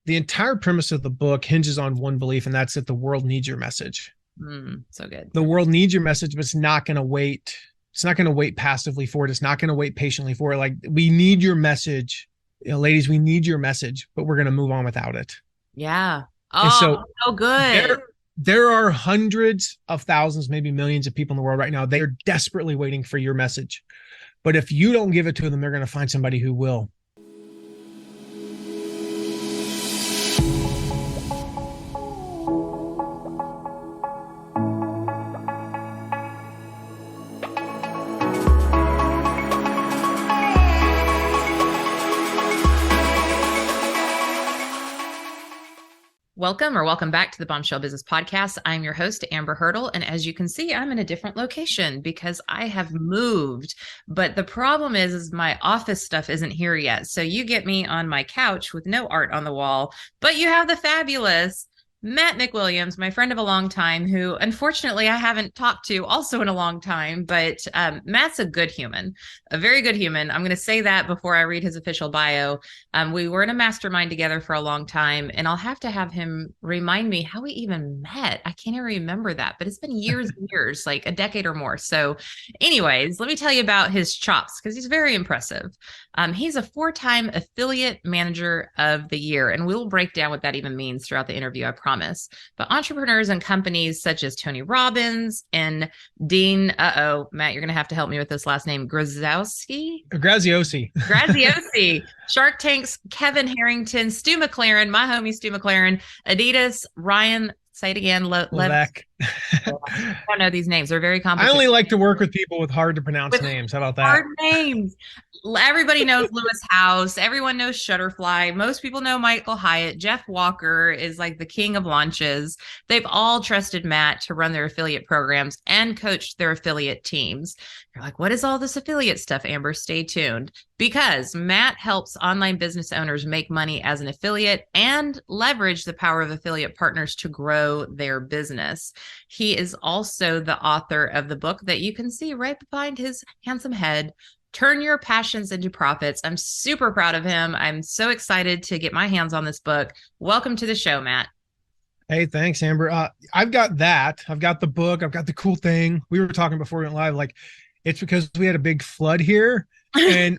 the entire premise of the book hinges on one belief, and that's that the world needs your message. So good. The world needs your message, but it's not going to wait. It's not going to wait passively for it. It's not going to wait patiently for it. Like, we need your message, ladies. We need your message, but we're going to move on without it. Yeah. And Oh, so so good. there are hundreds of thousands, maybe millions of people in the world right now. They are desperately waiting for your message. But if you don't give it to them, they're going to find somebody who will. Welcome back to the Bombshell Business Podcast. I'm your host, Amber Hurdle. And as you can see, I'm in a different location because I have moved. But the problem is my office stuff isn't here yet. So you get me on my couch with no art on the wall, but you have the fabulous Matt McWilliams, my friend of a long time, who unfortunately I haven't talked to also in a long time, but Matt's a good human, a very good human. I'm going to say that before I read his official bio. We were in a mastermind together for a long time, and I'll have to have him remind me how we even met. I can't even remember that, but it's been years and years, like a decade or more. So anyways, let me tell you about his chops because he's very impressive. He's a 4-time affiliate manager of the year, and we'll break down what that even means throughout the interview, I promise. But entrepreneurs and companies such as Tony Robbins and Dean, Matt, you're going to have to help me with this last name, Graziosi. Shark Tank's Kevin Harrington, Stu McLaren, my homie Stu McLaren, Adidas, Ryan, say it again, Levesque. I don't know these names. They're very complicated. I only like to work with people with hard to pronounce names. How about that? Hard names. Everybody knows Lewis House. Everyone knows Shutterfly. Most people know Michael Hyatt. Jeff Walker is like the king of launches. They've all trusted Matt to run their affiliate programs and coach their affiliate teams. You're like, what is all this affiliate stuff, Amber? Stay tuned. Because Matt helps online business owners make money as an affiliate and leverage the power of affiliate partners to grow their business. He is also the author of the book that you can see right behind his handsome head, Turn Your Passions into Profits. I'm super proud of him. I'm so excited to get my hands on this book. Welcome to the show, Matt. Hey, thanks, Amber. I've got that. I've got the book. I've got the cool thing. We were talking before we went live, like, it's because we had a big flood here. And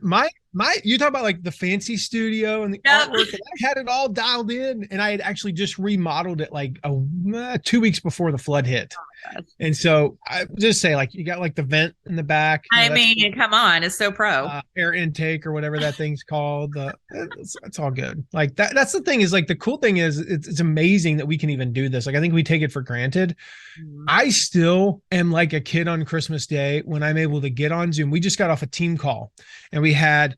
you talk about like the fancy studio and the artwork, and I had it all dialed in, and I had actually just remodeled it like 2 weeks before the flood hit. And so I just say, like, you got like the vent in the back. I mean, come on, it's so pro. Air intake or whatever that thing's called. It's all good. Like that's the thing, is like, the cool thing is it's amazing that we can even do this. Like, I think we take it for granted. I still am like a kid on Christmas Day when I'm able to get on Zoom. We just got off a team call, and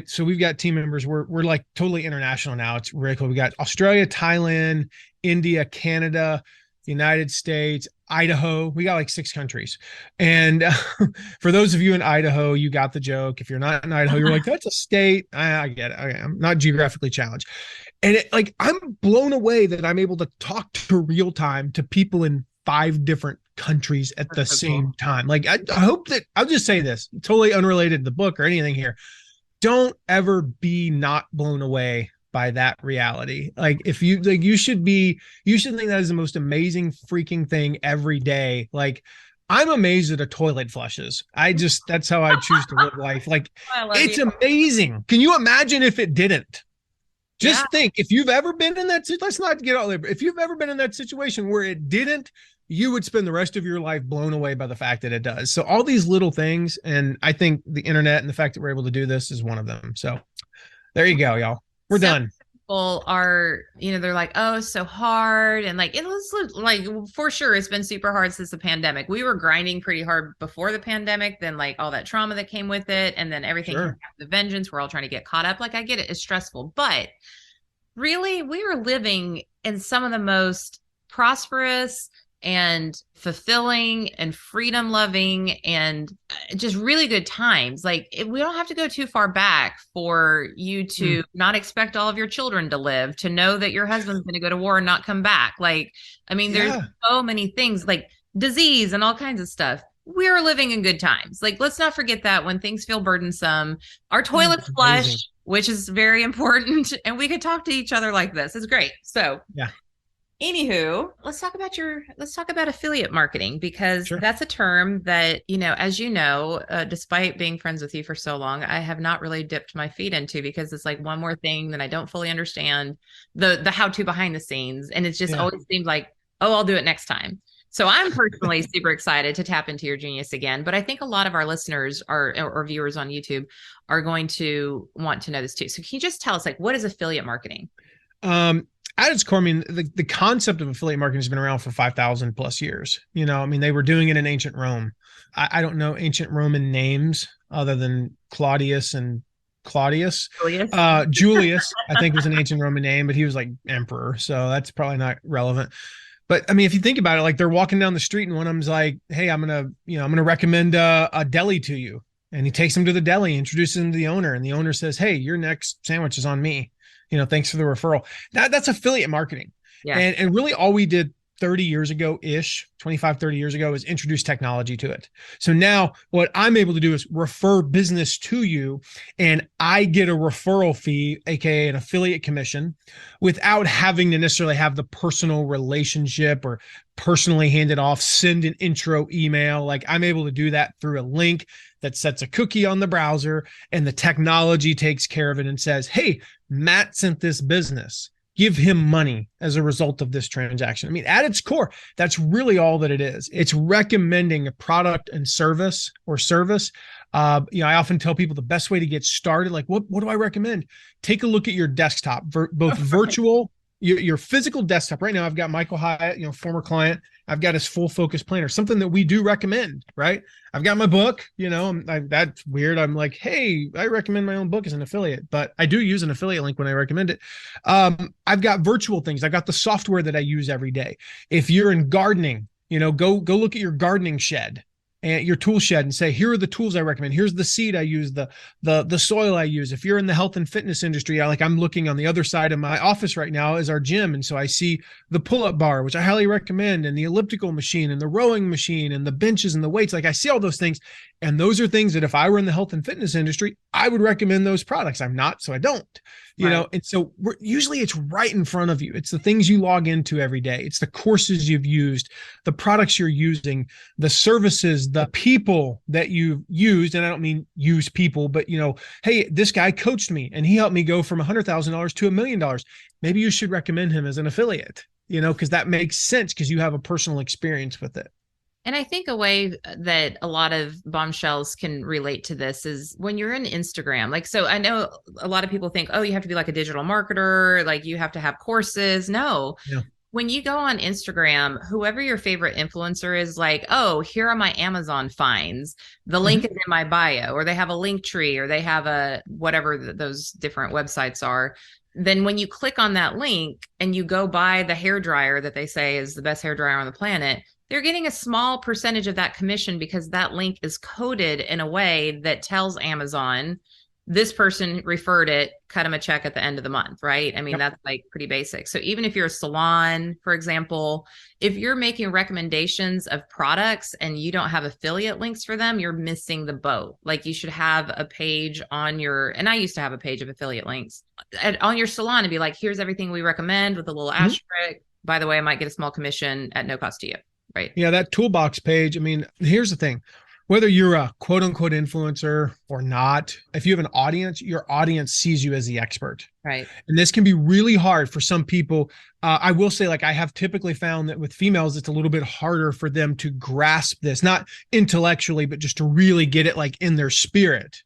so we've got team members. We're like totally international now. It's really cool. We got Australia, Thailand, India, Canada, United States, Idaho. We got like 6 countries. And for those of you in Idaho, you got the joke. If you're not in Idaho, you're like, that's a state. I get it. I'm not geographically challenged. And I'm blown away that I'm able to talk to real time to people in 5 different countries at the same time. Like, I hope that, I'll just say this, totally unrelated to the book or anything here. Don't ever be not blown away by that reality. Like, if you like, you should think that is the most amazing freaking thing every day. Like, I'm amazed that a toilet flushes. That's how I choose to live life. Like, it's amazing. Can you imagine if it didn't? Just think, if you've ever been in that, let's not get all there, but if you've ever been in that situation where it didn't, you would spend the rest of your life blown away by the fact that it does. So all these little things, and I think the internet and the fact that we're able to do this is one of them. So there you go, y'all. We're done. People are, they're like, oh, it's so hard. And like, it was like, for sure, it's been super hard since the pandemic. We were grinding pretty hard before the pandemic, then like all that trauma that came with it. And then everything, the vengeance, we're all trying to get caught up. Like, I get it, it's stressful, but really, we were living in some of the most prosperous and fulfilling and freedom loving and just really good times. Like, we don't have to go too far back for you to not expect all of your children to live, to know that your husband's going to go to war and not come back. Like, I mean, there's so many things, like disease and all kinds of stuff. We're living in good times. Like, let's not forget that when things feel burdensome, our toilets flush. which is very important. And we could talk to each other like this. It's great. So Yeah, anywho, let's talk about affiliate marketing, because sure. that's a term that, as you know, despite being friends with you for so long, I have not really dipped my feet into, because it's like one more thing that I don't fully understand the how-to behind the scenes. And it's just Yeah. always seemed like, oh, I'll do it next time. So I'm personally super excited to tap into your genius again. But I think a lot of our listeners or viewers on YouTube are going to want to know this too. So can you just tell us, like, what is affiliate marketing? At its core, I mean, the concept of affiliate marketing has been around for 5,000 plus years. I mean, they were doing it in ancient Rome. I don't know ancient Roman names other than Claudius and Claudius. Julius? Julius, I think, was an ancient Roman name, but he was like emperor. So that's probably not relevant. But I mean, if you think about it, like they're walking down the street and one of them's like, hey, I'm going to recommend a deli to you. And he takes him to the deli, introduces him to the owner, and the owner says, hey, your next sandwich is on me. Thanks for the referral. That's affiliate marketing. Yeah. And really all we did 30 years ago ish, 25, 30 years ago, is introduce technology to it. So now what I'm able to do is refer business to you, and I get a referral fee, AKA an affiliate commission, without having to necessarily have the personal relationship or personally hand it off, send an intro email. Like I'm able to do that through a link that sets a cookie on the browser, and the technology takes care of it and says, hey, Matt sent this business. Give him money as a result of this transaction. I mean, at its core, that's really all that it is. It's recommending a product and service or service. I often tell people the best way to get started, like, what do I recommend? Take a look at your desktop, both virtual, your physical desktop. Right now, I've got Michael Hyatt, former client. I've got his full focus planner, something that we do recommend, right? I've got my book, that's weird. I'm like, hey, I recommend my own book as an affiliate, but I do use an affiliate link when I recommend it. I've got virtual things. I've got the software that I use every day. If you're in gardening, go look at your gardening shed and your tool shed and say, here are the tools I recommend. Here's the seed I use, the soil I use. If you're in the health and fitness industry, I'm looking on the other side of my office right now is our gym. And so I see the pull-up bar, which I highly recommend, and the elliptical machine and the rowing machine and the benches and the weights. Like I see all those things. And those are things that if I were in the health and fitness industry, I would recommend those products. I'm not, so I don't. And so usually it's right in front of you. It's the things you log into every day. It's the courses you've used, the products you're using, the services, the people that you've used. And I don't mean use people, but hey, this guy coached me and he helped me go from $100,000 to $1 million. Maybe you should recommend him as an affiliate, because that makes sense because you have a personal experience with it. And I think a way that a lot of bombshells can relate to this is when you're in Instagram. Like, so I know a lot of people think, oh, you have to be like a digital marketer, like you have to have courses. No. Yeah. When you go on Instagram, whoever your favorite influencer is, like, oh, here are my Amazon finds. The link is in my bio, or they have a link tree, or they have a whatever those different websites are. Then when you click on that link and you go buy the hair dryer that they say is the best hair dryer on the planet, they're getting a small percentage of that commission because that link is coded in a way that tells Amazon this person referred it, cut them a check at the end of the month, right? I mean, That's like pretty basic. So even if you're a salon, for example, if you're making recommendations of products and you don't have affiliate links for them, you're missing the boat. Like you should have a page on and I used to have a page of affiliate links on your salon and be like, here's everything we recommend with a little asterisk. By the way, I might get a small commission at no cost to you. Right. Yeah, that toolbox page. I mean, here's the thing. Whether you're a quote unquote influencer or not, if you have an audience, your audience sees you as the expert. Right. And this can be really hard for some people. I will say, like, I have typically found that with females, it's a little bit harder for them to grasp this, not intellectually, but just to really get it like in their spirit,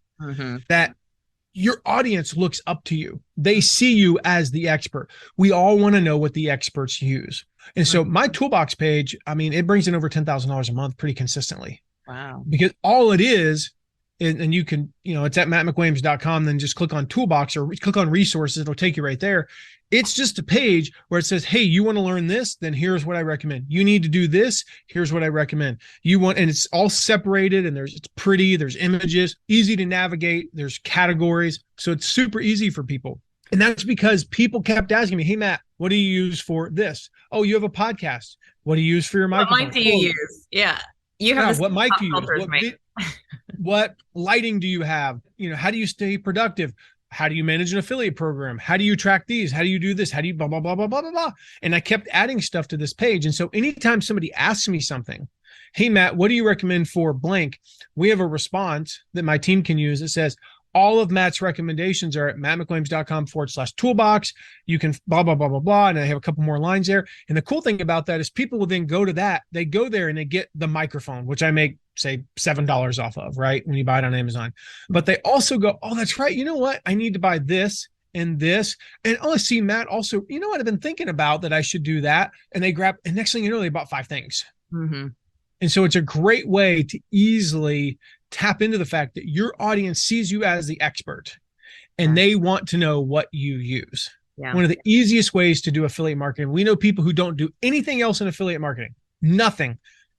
that your audience looks up to you. They see you as the expert. We all want to know what the experts use. And so my toolbox page, I mean, it brings in over $10,000 a month pretty consistently. Wow. Because all it is, and you can, it's at mattmcwilliams.com, then just click on toolbox or click on resources. It'll take you right there. It's just a page where it says, hey, you want to learn this? Then here's what I recommend. You need to do this. Here's what I recommend. And it's all separated and it's pretty, there's images, easy to navigate. There's categories. So it's super easy for people. And that's because people kept asking me, hey, Matt, what do you use for this? Oh, you have a podcast. What do you use for your microphone? What mic do you use? Yeah. You have what mic do you use? What lighting do you have? How do you stay productive? how do you manage an affiliate program? How do you track these? How do you do this? How do you blah, blah, blah, blah, blah, blah, blah. And I kept adding stuff to this page. And so anytime somebody asks me something, hey, Matt, what do you recommend for blank? We have a response that my team can use that says, all of Matt's recommendations are at mattmcwilliams.com/toolbox. You can blah, blah, blah, blah, blah. And I have a couple more lines there. And the cool thing about that is people will then go to that. They go there and they get the microphone, which I make, say, $7 off of, right? When you buy it on Amazon. But they also go, oh, that's right. You know what? I need to buy this and this. And oh, see, Matt, also, you know what? I've been thinking about that I should do that. And they grab, and next thing you know, they bought 5 things. Mm-hmm. And so it's a great way to easily tap into the fact that your audience sees you as the expert and they want to know what you use. Yeah. One of the easiest ways to do affiliate marketing. We know people who don't do anything else in affiliate marketing, nothing,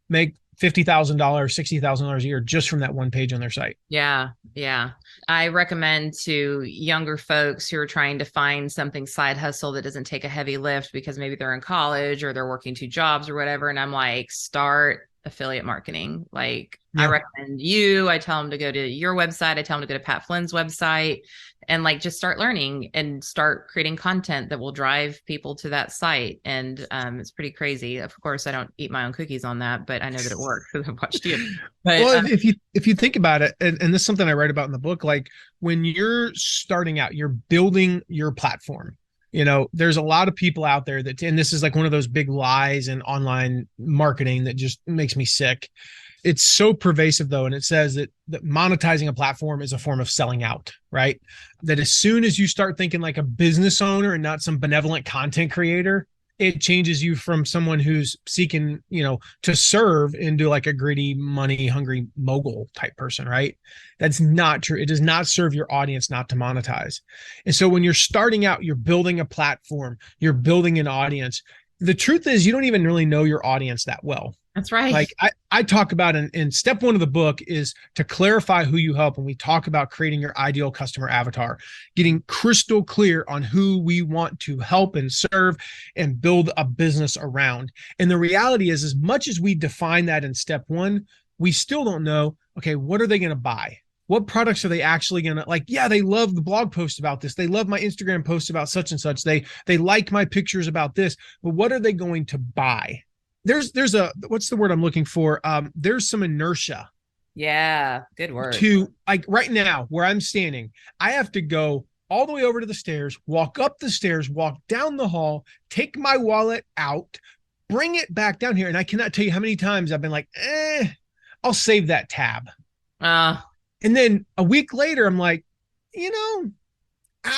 make $50,000, $60,000 a year just from that one page on their site. Yeah. Yeah. I recommend to younger folks who are trying to find something side hustle that doesn't take a heavy lift because maybe they're in college or they're working 2 jobs or whatever. And I'm like, start affiliate marketing. Like, yeah. I recommend you. I tell them to go to your website. I tell them to go to Pat Flynn's website and like just start learning and start creating content that will drive people to that site. And it's pretty crazy. Of course, I don't eat my own cookies on that, but I know that it works because I've watched you. But, well, if you think about it, and this is something I write about in the book, like when you're starting out, you're building your platform. You know, there's a lot of people out there that, and this is like one of those big lies in online marketing that just makes me sick. It's so pervasive though. And it says that monetizing a platform is a form of selling out, right? That as soon as you start thinking like a business owner and not some benevolent content creator, it changes you from someone who's seeking, to serve into like a greedy, money hungry mogul type person, right? That's not true. It does not serve your audience not to monetize. And so when you're starting out, you're building a platform, you're building an audience. The truth is you don't even really know your audience that well. That's right. Like I talk about in step 1 of the book is to clarify who you help. And we talk about creating your ideal customer avatar, getting crystal clear on who we want to help and serve and build a business around. And the reality is, as much as we define that in step 1, we still don't know, okay, what are they going to buy? What products are they actually going to like? Yeah, they love the blog post about this. They love my Instagram post about such and such. They like my pictures about this, but what are they going to buy? There's a, what's the word I'm looking for? There's some inertia. Yeah. Good word. To like right now where I'm standing, I have to go all the way over to the stairs, walk up the stairs, walk down the hall, take my wallet out, bring it back down here. And I cannot tell you how many times I've been like, I'll save that tab. And then a week later, I'm like, I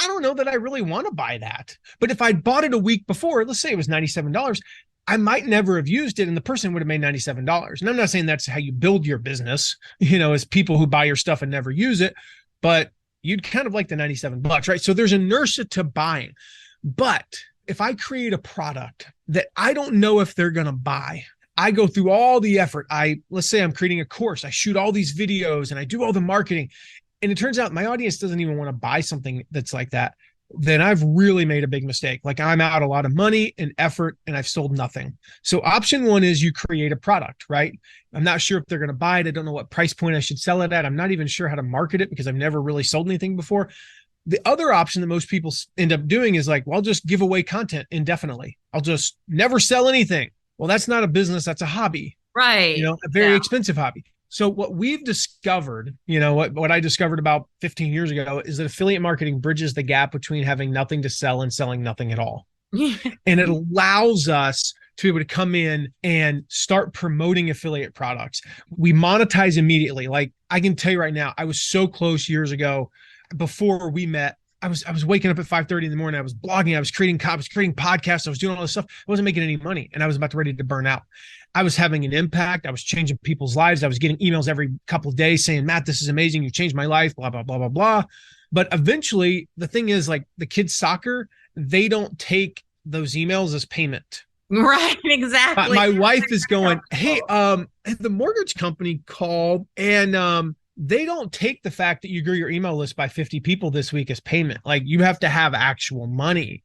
don't know that I really want to buy that. But if I'd bought it a week before, let's say it was $97, I might never have used it and the person would have made $97. And I'm not saying that's how you build your business, as people who buy your stuff and never use it, but you'd kind of like the $97, right? So there's inertia to buying. But if I create a product that I don't know if they're going to buy, I go through all the effort. Let's say I'm creating a course. I shoot all these videos and I do all the marketing. And it turns out my audience doesn't even want to buy something that's like that. Then I've really made a big mistake. Like I'm out a lot of money and effort and I've sold nothing. So option 1 is you create a product, right? I'm not sure if they're going to buy it. I don't know what price point I should sell it at. I'm not even sure how to market it because I've never really sold anything before. The other option that most people end up doing is like, well, I'll just give away content indefinitely. I'll just never sell anything. Well, that's not a business. That's a hobby, right? A very expensive hobby. So what we've discovered, what I discovered about 15 years ago is that affiliate marketing bridges the gap between having nothing to sell and selling nothing at all. And it allows us to be able to come in and start promoting affiliate products. We monetize immediately. Like I can tell you right now, I was so close years ago before we met. I was waking up at 5:30 in the morning. I was blogging. I was creating podcasts. I was doing all this stuff. I wasn't making any money and I was about to ready to burn out. I was having an impact. I was changing people's lives. I was getting emails every couple of days saying, Matt, this is amazing. You changed my life, blah, blah, blah, blah, blah. But eventually the thing is like the kids' soccer, they don't take those emails as payment. Right. Exactly. My wife is going, hey, the mortgage company called and, they don't take the fact that you grew your email list by 50 people this week as payment. Like you have to have actual money.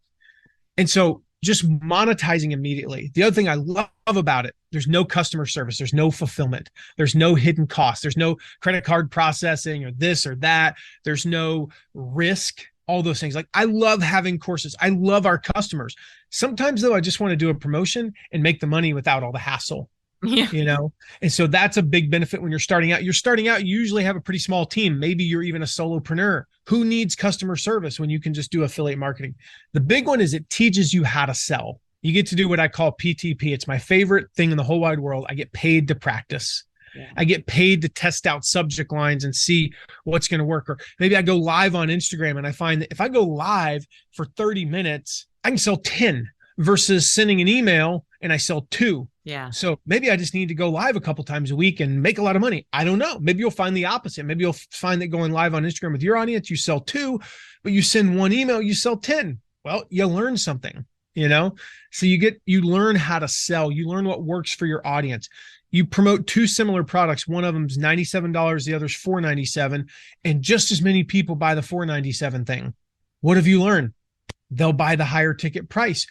And so just monetizing immediately. The other thing I love about it, there's no customer service. There's no fulfillment. There's no hidden costs. There's no credit card processing or this or that. There's no risk. all those things. Like I love having courses. I love our customers. Sometimes though, I just want to do a promotion and make the money without all the hassle. Yeah. And so that's a big benefit when you're starting out. You usually have a pretty small team. Maybe you're even a solopreneur. Who needs customer service when you can just do affiliate marketing? The big one is it teaches you how to sell. You get to do what I call PTP. It's my favorite thing in the whole wide world. I get paid to practice. Yeah. I get paid to test out subject lines and see what's going to work. Or maybe I go live on Instagram and I find that if I go live for 30 minutes, I can sell 10 versus sending an email and I sell 2. Yeah. So maybe I just need to go live a couple times a week and make a lot of money. I don't know. Maybe you'll find the opposite. Maybe you'll find that going live on Instagram with your audience, you sell 2, but you send 1 email, you sell 10. Well, you learn something, So you learn how to sell. You learn what works for your audience. You promote 2 similar products. One of them is $97. The other's $497. And just as many people buy the $497 thing. What have you learned? They'll buy the higher ticket price.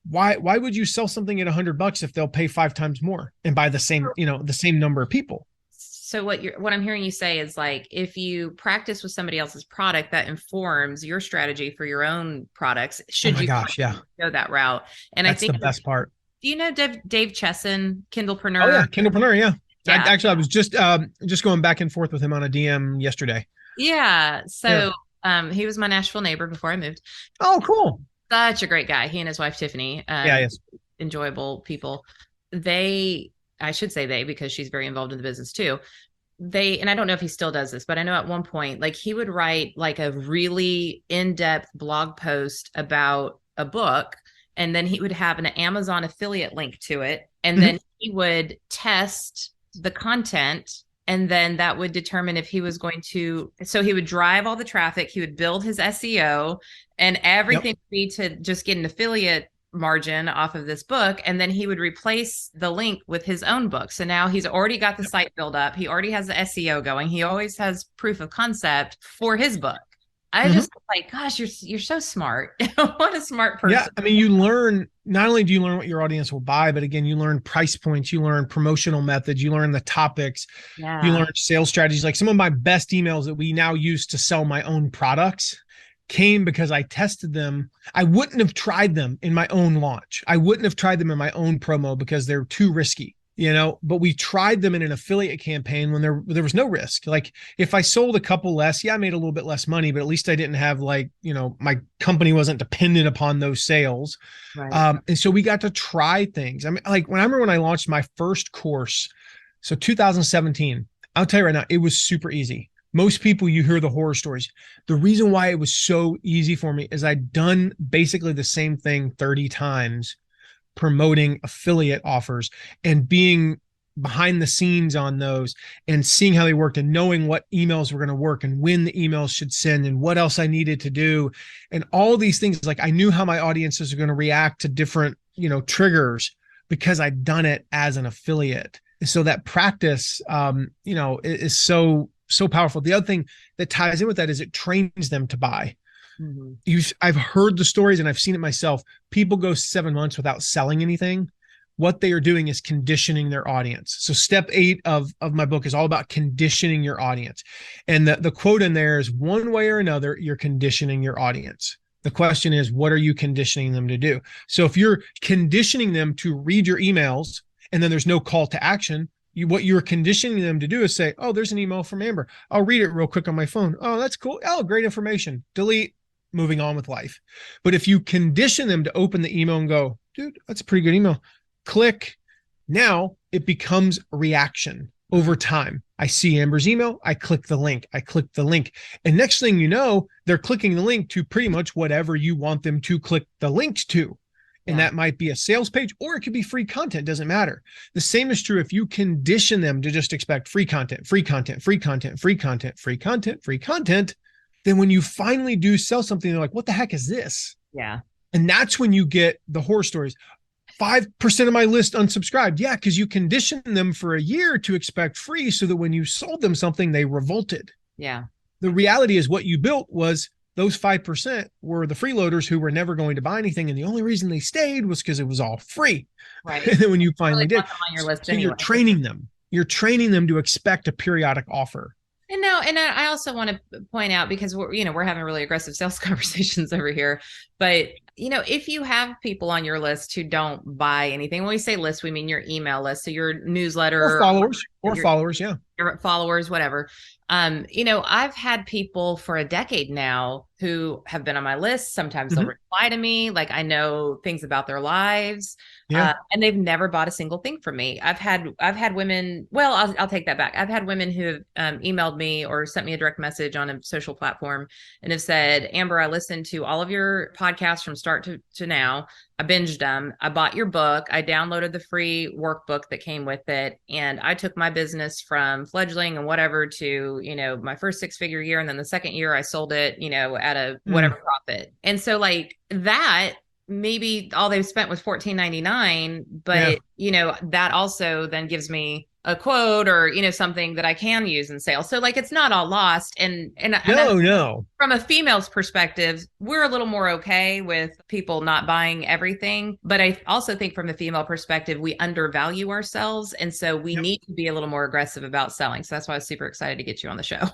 Why would you sell something at $100 if they'll pay 5 times more and buy the same number of people? So what I'm hearing you say is like, if you practice with somebody else's product, that informs your strategy for your own products. Should go that route? And that's, I think the best part. Do you know Dave Chesson, Kindlepreneur? Oh yeah, Kindlepreneur. Yeah. I was just going back and forth with him on a DM yesterday. Yeah. So he was my Nashville neighbor before I moved. Oh, cool. Such a great guy. He and his wife, Tiffany, yes. Enjoyable people. I should say they, because she's very involved in the business too. And I don't know if he still does this, but I know at one point, like he would write like a really in-depth blog post about a book, and then he would have an Amazon affiliate link to it. And then he would test the content, and then that would determine if he was going to, so he would drive all the traffic, he would build his SEO, and everything would be to just get an affiliate margin off of this book. And then he would replace the link with his own book. So now he's already got the site built up. He already has the SEO going. He always has proof of concept for his book. I just like, gosh, you're so smart. What a smart person. Yeah. I mean, you learn, not only do you learn what your audience will buy, but again, you learn price points, you learn promotional methods, you learn the topics, you learn sales strategies. Like some of my best emails that we now use to sell my own products came because I tested them. I wouldn't have tried them in my own launch. I wouldn't have tried them in my own promo because they're too risky. But we tried them in an affiliate campaign when there was no risk. Like if I sold a couple less, I made a little bit less money, but at least I didn't have my company wasn't dependent upon those sales. Right. And so we got to try things. I mean, like I remember when I launched my first course, so 2017, I'll tell you right now, it was super easy. Most people, you hear the horror stories. The reason why it was so easy for me is I'd done basically the same thing 30 times, promoting affiliate offers and being behind the scenes on those and seeing how they worked and knowing what emails were going to work and when the emails should send and what else I needed to do. And all these things, like I knew how my audiences are going to react to different, triggers because I'd done it as an affiliate. And so that practice, is so powerful. The other thing that ties in with that is it trains them to buy. I've heard the stories and I've seen it myself. People go 7 months without selling anything. What they are doing is conditioning their audience. So step 8 of my book is all about conditioning your audience. And the quote in there is, one way or another, you're conditioning your audience. The question is, what are you conditioning them to do? So if you're conditioning them to read your emails and then there's no call to action, what you're conditioning them to do is say, oh, there's an email from Amber. I'll read it real quick on my phone. Oh, that's cool. Oh, great information. Delete. Moving on with life. But if you condition them to open the email and go, dude, that's a pretty good email. Click. Now it becomes a reaction over time. I see Amber's email. I click the link. And next thing you know, they're clicking the link to pretty much whatever you want them to click the links to. And that might be a sales page or it could be free content. Doesn't matter. The same is true if you condition them to just expect free content. Then when you finally do sell something, they're like, what the heck is this? Yeah. And that's when you get the horror stories. 5% of my list unsubscribed. Yeah, because you conditioned them for a year to expect free so that when you sold them something, they revolted. Yeah. The reality is what you built was those 5% were the freeloaders who were never going to buy anything. And the only reason they stayed was because it was all free. Right. And then when you finally did, on your list so anyway. You're training them to expect a periodic offer. And no, and I also want to point out, because we're having really aggressive sales conversations over here, but if you have people on your list who don't buy anything, when we say list, we mean your email list, so your Or newsletter, followers, or your followers. Yeah. your followers, whatever. I've had people for a decade now who have been on my list. Sometimes they'll Hmm. reply to me, like I know things about their lives, Yeah. and they've never bought a single thing from me. I've had women. Well, I'll take that back. I've had women who have emailed me or sent me a direct message on a social platform and have said, Amber, I listened to all of your podcasts from start to now. I binged them. I bought your book. I downloaded the free workbook that came with it. And I took my business from fledgling and whatever to, my first 6-figure year. And then the second year I sold it, at a whatever profit. And so like that, maybe all they've spent was $14.99, Yeah. but that also then gives me a quote or something that I can use in sales. So like it's not all lost. And I, No. from a female's perspective, we're a little more okay with people not buying everything. But I also think from a female perspective, we undervalue ourselves. And so we Yep. need to be a little more aggressive about selling. So that's why I was super excited to get you on the show.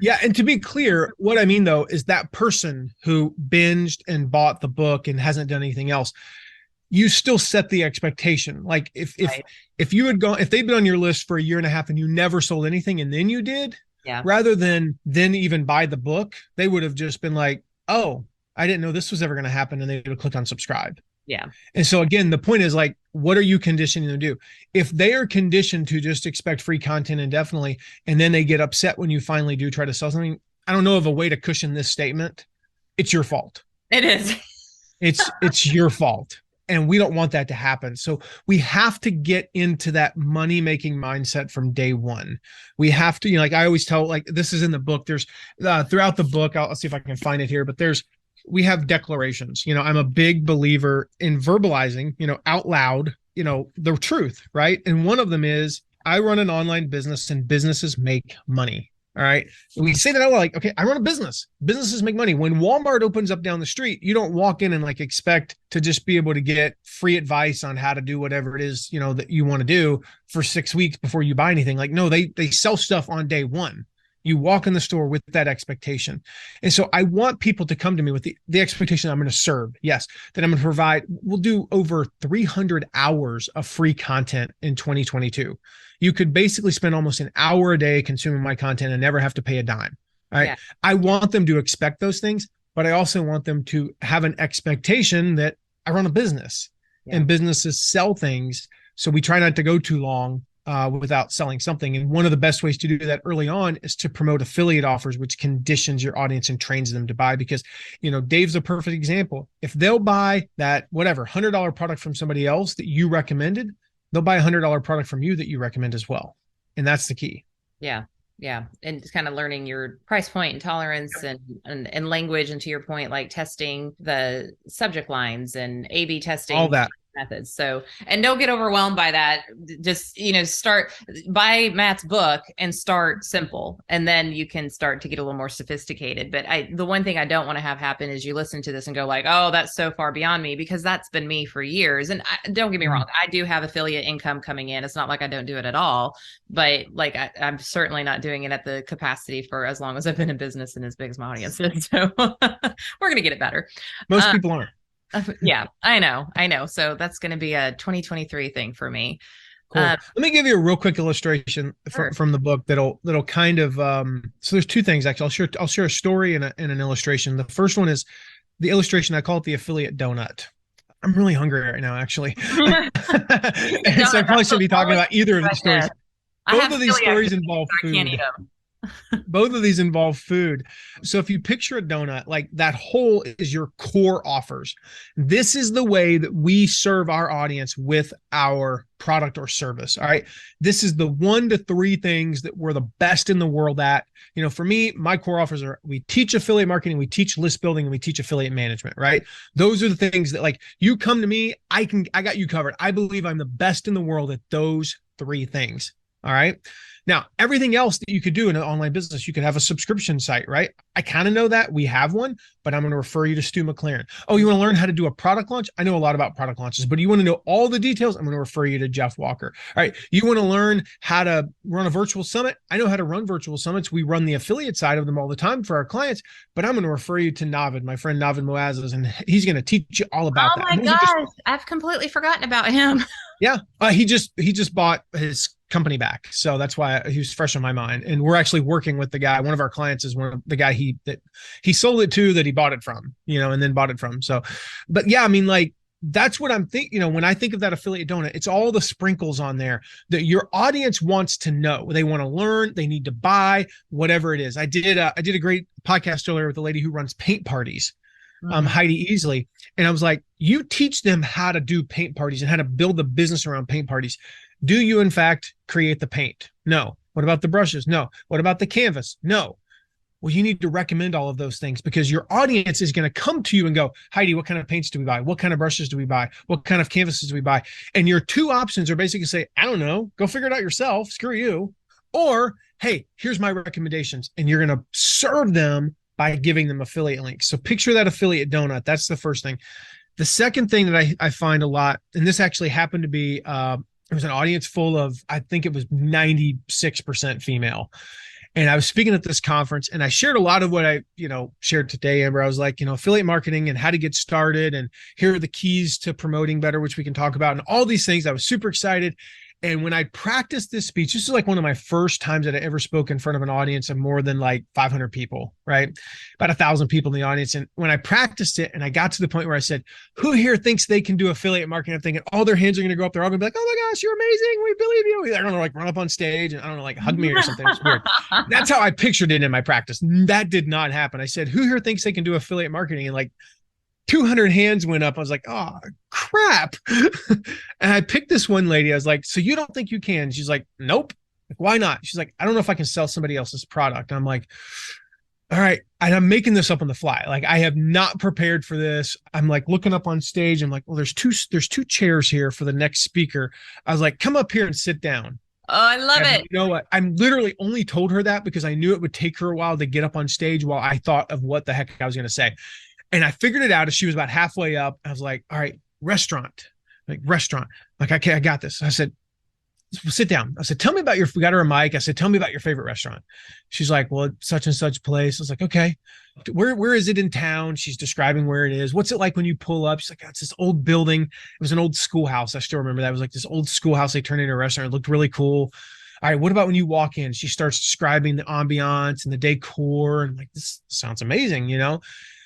Yeah, and to be clear, what I mean though is that person who binged and bought the book and hasn't done anything else, you still set the expectation. Like Right. if you had gone, if they'd been on your list for a year and a half and you never sold anything and then you did, Yeah. rather than then even buy the book, they would have just been like, oh, I didn't know this was ever going to happen, and they would have clicked on subscribe. Yeah. And so again, the point is like, what are you conditioning them to do? If they are conditioned to just expect free content indefinitely, and then they get upset when you finally do try to sell something, I don't know of a way to cushion this statement. It's your fault. It is. It's your fault. And we don't want that to happen. So we have to get into that money making mindset from day one. We have to, like I always tell, like this is in the book. There's throughout the book, I'll see if I can find it here, but we have declarations. I'm a big believer in verbalizing, out loud, the truth, right? And one of them is I run an online business and businesses make money. All right. We say that out loud, like, okay, I run a business. Businesses make money. When Walmart opens up down the street, you don't walk in and like expect to just be able to get free advice on how to do whatever it is, that you want to do for 6 weeks before you buy anything. Like, no, they sell stuff on day one. You walk in the store with that expectation. And so I want people to come to me with the expectation that I'm going to serve. Yes, that I'm going to provide. We'll do over 300 hours of free content in 2022. You could basically spend almost an hour a day consuming my content and never have to pay a dime. All right. Yeah. I want them to expect those things, but I also want them to have an expectation that I run a business and businesses sell things. So we try not to go too long without selling something. And one of the best ways to do that early on is to promote affiliate offers, which conditions your audience and trains them to buy. Because, Dave's a perfect example. If they'll buy that, whatever, $100 product from somebody else that you recommended, they'll buy a $100 product from you that you recommend as well. And that's the key. Yeah. Yeah. And just kind of learning your price point and tolerance and language. And to your point, like testing the subject lines and A/B testing. All that. Methods. So, and don't get overwhelmed by that. Just, start, buy Matt's book and start simple. And then you can start to get a little more sophisticated. But the one thing I don't want to have happen is you listen to this and go like, oh, that's so far beyond me, because that's been me for years. And don't get me wrong. I do have affiliate income coming in. It's not like I don't do it at all, but like, I'm certainly not doing it at the capacity for as long as I've been in business and as big as my audience is. So we're going to get it better. Most people aren't. Yeah, I know. So that's going to be a 2023 thing for me. Cool. Let me give you a real quick illustration from the book that'll kind of so there's two things actually. I'll share a story and an illustration. The first one is the illustration. I call it the affiliate donut. I'm really hungry right now, actually. So I probably shouldn't be talking about either of these stories. Both of these stories involve food. I can't eat them. Both of these involve food. So if you picture a donut, like that hole is your core offers. This is the way that we serve our audience with our product or service. All right. This is the 1 to 3 things that we're the best in the world at. For me, my core offers are we teach affiliate marketing, we teach list building, and we teach affiliate management, right? Those are the things that like you come to me, I got you covered. I believe I'm the best in the world at those 3 things. All right. Now, everything else that you could do in an online business, you could have a subscription site, right? I kind of know that. We have one, but I'm going to refer you to Stu McLaren. Oh, you want to learn how to do a product launch? I know a lot about product launches, but you want to know all the details? I'm going to refer you to Jeff Walker. All right. You want to learn how to run a virtual summit? I know how to run virtual summits. We run the affiliate side of them all the time for our clients, but I'm going to refer you to Navid, my friend Navid Moazes, and he's going to teach you all about Oh that. my gosh, I've completely forgotten about him. Yeah. He just bought his company back. So that's why he was fresh on my mind. And we're actually working with the guy. One of our clients is one of the guy he sold it to, that he bought it from, and then bought it from. So, but yeah, I mean, like, that's what I'm thinking. When I think of that affiliate donut, it's all the sprinkles on there that your audience wants to know. They want to learn, they need to buy, whatever it is. I did a great podcast earlier with a lady who runs paint parties. Heidi Easley. And I was like, you teach them how to do paint parties and how to build a business around paint parties. Do you, in fact, create the paint? No. What about the brushes? No. What about the canvas? No. Well, you need to recommend all of those things, because your audience is going to come to you and go, Heidi, what kind of paints do we buy? What kind of brushes do we buy? What kind of canvases do we buy? And your two options are basically say, I don't know, go figure it out yourself. Screw you. Or, hey, here's my recommendations. And you're going to serve them by giving them affiliate links. So picture that affiliate donut. That's the first thing. The second thing that I find a lot, and this actually happened to be, it was an audience full of, I think it was 96% female. And I was speaking at this conference, and I shared a lot of what I, shared today, Amber. I was like, affiliate marketing and how to get started, and here are the keys to promoting better, which we can talk about, and all these things. I was super excited. And when I practiced this speech, this is like one of my first times that I ever spoke in front of an audience of more than like 500 people, right? About 1,000 people in the audience. And when I practiced it and I got to the point where I said, who here thinks they can do affiliate marketing? I'm thinking all their hands are going to go up. They're all going to be like, oh my gosh, you're amazing. We believe you. I don't know, like run up on stage and I don't know, like hug me or something. It's weird. That's how I pictured it in my practice. That did not happen. I said, who here thinks they can do affiliate marketing? And like 200 hands went up. I was like, oh, crap. And I picked this one lady. I was like, so you don't think you can? She's like, nope. Like, why not? She's like, I don't know if I can sell somebody else's product. And I'm like, all right. And I'm making this up on the fly. Like, I have not prepared for this. I'm like looking up on stage. I'm like, well, there's two chairs here for the next speaker. I was like, come up here and sit down. Oh, I love it. You know what? I'm literally only told her that because I knew it would take her a while to get up on stage while I thought of what the heck I was going to say. And I figured it out as she was about halfway up. I was like, all right, restaurant. Like, okay, I got this. I said, sit down. I said, tell me about we got her a mic. I said, tell me about your favorite restaurant. She's like, well, such and such place. I was like, okay, where is it in town? She's describing where it is. What's it like when you pull up? She's like, oh, it's this old building. It was an old schoolhouse. I still remember that. It was like this old schoolhouse they turned into a restaurant. It looked really cool. All right, what about when you walk in? She starts describing the ambiance and the decor. And like, this sounds amazing,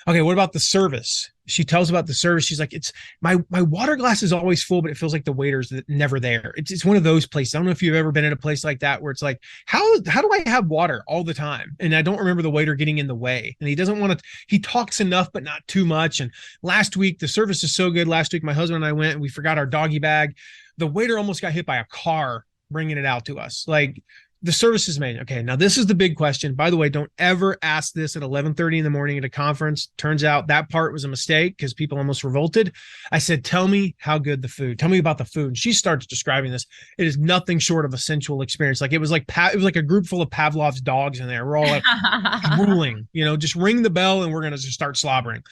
Okay, what about the service? She tells about the service. She's like, it's my water glass is always full, but it feels like the waiter's never there. It's one of those places. I don't know if you've ever been in a place like that where it's like, how do I have water all the time? And I don't remember the waiter getting in the way. And he doesn't want to, he talks enough, but not too much. And last week, the service is so good. Last week, my husband and I went and we forgot our doggy bag. The waiter almost got hit by a car bringing it out to us. Like, the service is amazing. Okay, now this is the big question. By the way, don't ever ask this at 11:30 in the morning at a conference. Turns out that part was a mistake because people almost revolted. I said, tell me how good the food. Tell me about the food. And she starts describing this. It is nothing short of a sensual experience. Like, it was like a group full of Pavlov's dogs in there. We're all like drooling, just ring the bell and we're going to just start slobbering.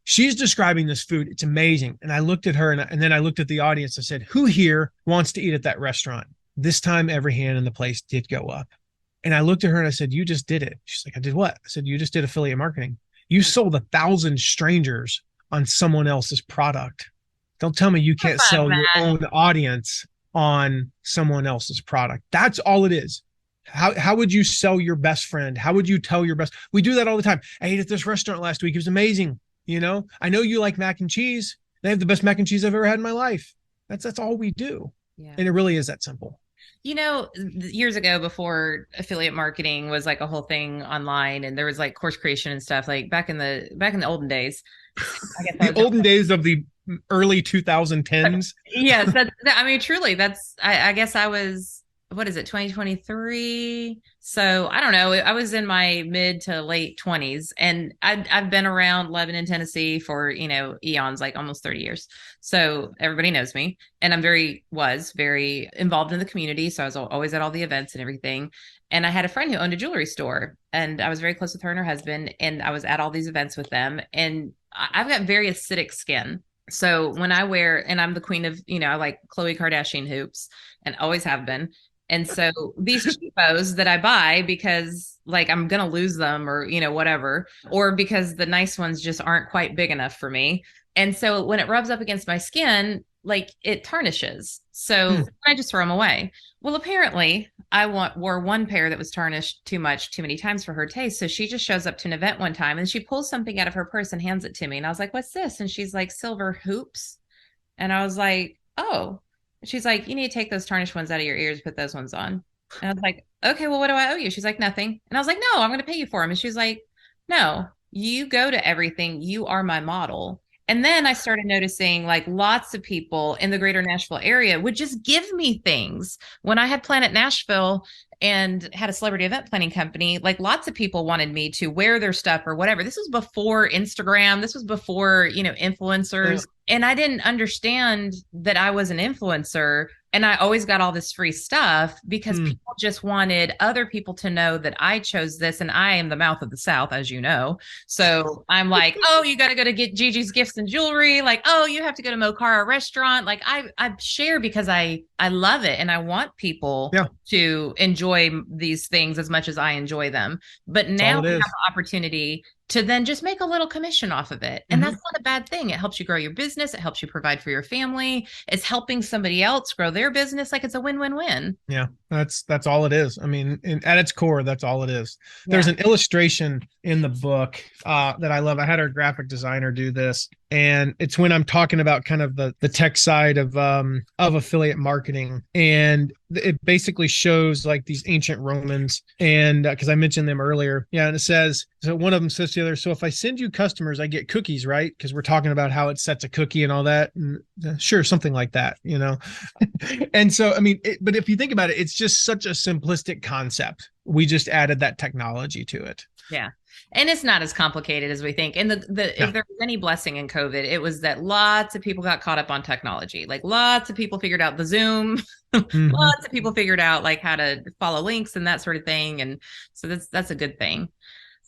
She's describing this food. It's amazing. And I looked at her and then I looked at the audience. I said, who here wants to eat at that restaurant? This time, every hand in the place did go up. And I looked at her and I said, you just did it. She's like, I did what? I said, you just did affiliate marketing. You sold 1,000 strangers on someone else's product. Don't tell me you can't sell your own audience on someone else's product. That's all it is. How would you sell your best friend? How would you tell your best? We do that all the time. I ate at this restaurant last week. It was amazing. I know you like mac and cheese. They have the best mac and cheese I've ever had in my life. That's all we do. Yeah. And it really is that simple. Years ago, before affiliate marketing was like a whole thing online, and there was like course creation and stuff, like back in the olden days. I guess the olden days of the early 2010s. Yes, truly, that's. I guess I was what is it, 2023? So I don't know. I was in my mid to late 20s, and I've been around Lebanon, Tennessee for, eons, like almost 30 years. So everybody knows me, and was very involved in the community. So I was always at all the events and everything. And I had a friend who owned a jewelry store, and I was very close with her and her husband, and I was at all these events with them. And I've got very acidic skin. So when I wear, and I'm the queen of, I like Khloe Kardashian hoops and always have been. And so these cheapos that I buy because like I'm going to lose them or, whatever, or because the nice ones just aren't quite big enough for me. And so when it rubs up against my skin, like it tarnishes. So I just throw them away. Well, apparently wore one pair that was tarnished too many times for her taste. So she just shows up to an event one time and she pulls something out of her purse and hands it to me. And I was like, what's this? And she's like, silver hoops. And I was like, oh. She's like, you need to take those tarnished ones out of your ears, put those ones on. And I was like, okay, well, what do I owe you? She's like, nothing. And I was like, no, I'm going to pay you for them. And she's like, no, you go to everything. You are my model. And then I started noticing like lots of people in the greater Nashville area would just give me things. When I had Planet Nashville and had a celebrity event planning company, like lots of people wanted me to wear their stuff or whatever. This was before Instagram. This was before, influencers. Yeah. And I didn't understand that I was an influencer. And I always got all this free stuff because people just wanted other people to know that I chose this. And I am the mouth of the South, as you know. So I'm like, oh, you got to go to get Gigi's Gifts and Jewelry. Like, oh, you have to go to Mokara Restaurant. Like I share because I love it. And I want people to enjoy these things as much as I enjoy them. But now we have the opportunity to then just make a little commission off of it. And that's not a bad thing. It helps you grow your business. It helps you provide for your family. It's helping somebody else grow their business. Like it's a win-win-win. Yeah, that's all it is. I mean, at its core, that's all it is. There's an illustration in the book that I love. I had our graphic designer do this. And it's when I'm talking about kind of the tech side of affiliate marketing. And it basically shows like these ancient Romans. And because I mentioned them earlier. Yeah. And it says, so one of them says to the other, so if I send you customers, I get cookies, right? Because we're talking about how it sets a cookie and all that. And sure, something like that, And so, I mean, but if you think about it, it's just such a simplistic concept. We just added that technology to it. Yeah. And it's not as complicated as we think. And if there was any blessing in COVID, it was that lots of people got caught up on technology. Like lots of people figured out the Zoom. Lots of people figured out like how to follow links and that sort of thing. And so that's a good thing.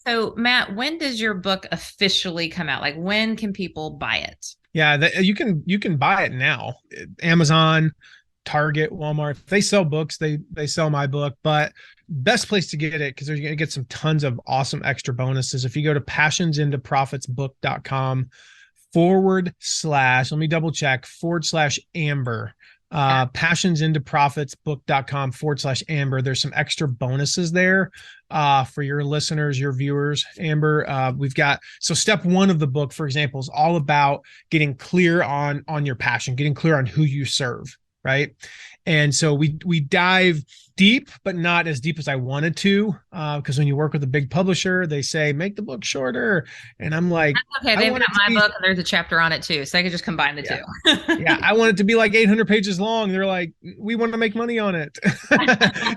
So Matt, when does your book officially come out? Like when can people buy it? Yeah, you can buy it now. Amazon, Target, Walmart, they sell books. They sell my book, but best place to get it, because you're going to get some tons of awesome extra bonuses. If you go to passionsintoprofitsbook.com / let me double check / Amber, passionsintoprofitsbook.com / Amber. There's some extra bonuses there for your listeners, your viewers, Amber. We've got, so step one of the book, for example, is all about getting clear on your passion, getting clear on who you serve. Right. And so we dive deep, but not as deep as I wanted to, because when you work with a big publisher, they say, make the book shorter. And I'm like, that's okay. They've got my book and there's a chapter on it too. So I could just combine the two. Yeah. I want it to be like 800 pages long. They're like, we want to make money on it.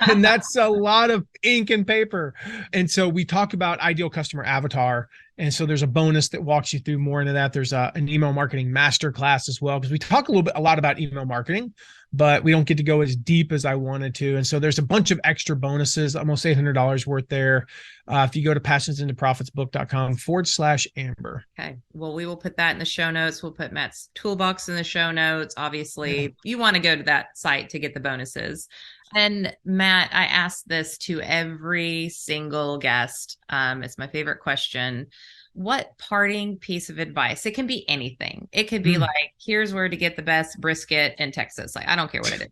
And that's a lot of ink and paper. And so we talk about ideal customer avatar. And so there's a bonus that walks you through more into that. There's an email marketing masterclass as well, because we talk a lot about email marketing, but we don't get to go as deep as I wanted to. And so there's a bunch of extra bonuses, almost $800 worth there. If you go to passionsintoprofitsbook.com / Amber. Okay. Well, we will put that in the show notes. We'll put Matt's toolbox in the show notes. Obviously, you want to go to that site to get the bonuses. And Matt, I ask this to every single guest. It's my favorite question. What parting piece of advice? It can be anything. It could be like, here's where to get the best brisket in Texas. Like, I don't care what it is.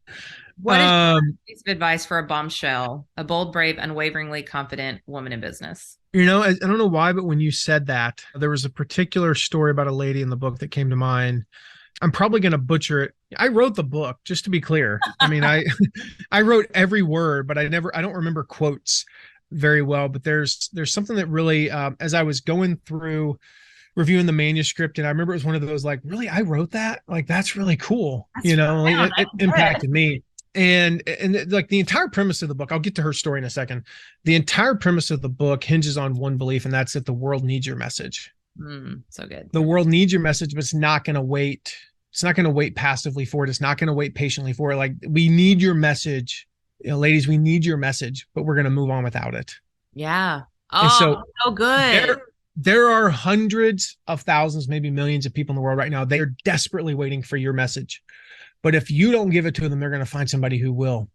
What is your piece of advice for a bombshell, a bold, brave, unwaveringly confident woman in business? I don't know why, but when you said that, there was a particular story about a lady in the book that came to mind. I'm probably going to butcher it. I wrote the book, just to be clear. I mean, I wrote every word, but I don't remember quotes very well. But there's something that really, as I was going through reviewing the manuscript, and I remember it was one of those like, really, I wrote that? Like, that's really cool. It impacted me. And like the entire premise of the book, I'll get to her story in a second. The entire premise of the book hinges on one belief, and that's that the world needs your message. So good. The world needs your message, but it's not going to wait. It's not going to wait passively for it. It's not going to wait patiently for it. Like, we need your message, ladies. We need your message, but we're going to move on without it. Yeah. And so good. There are hundreds of thousands, maybe millions of people in the world right now. They are desperately waiting for your message. But if you don't give it to them, they're going to find somebody who will.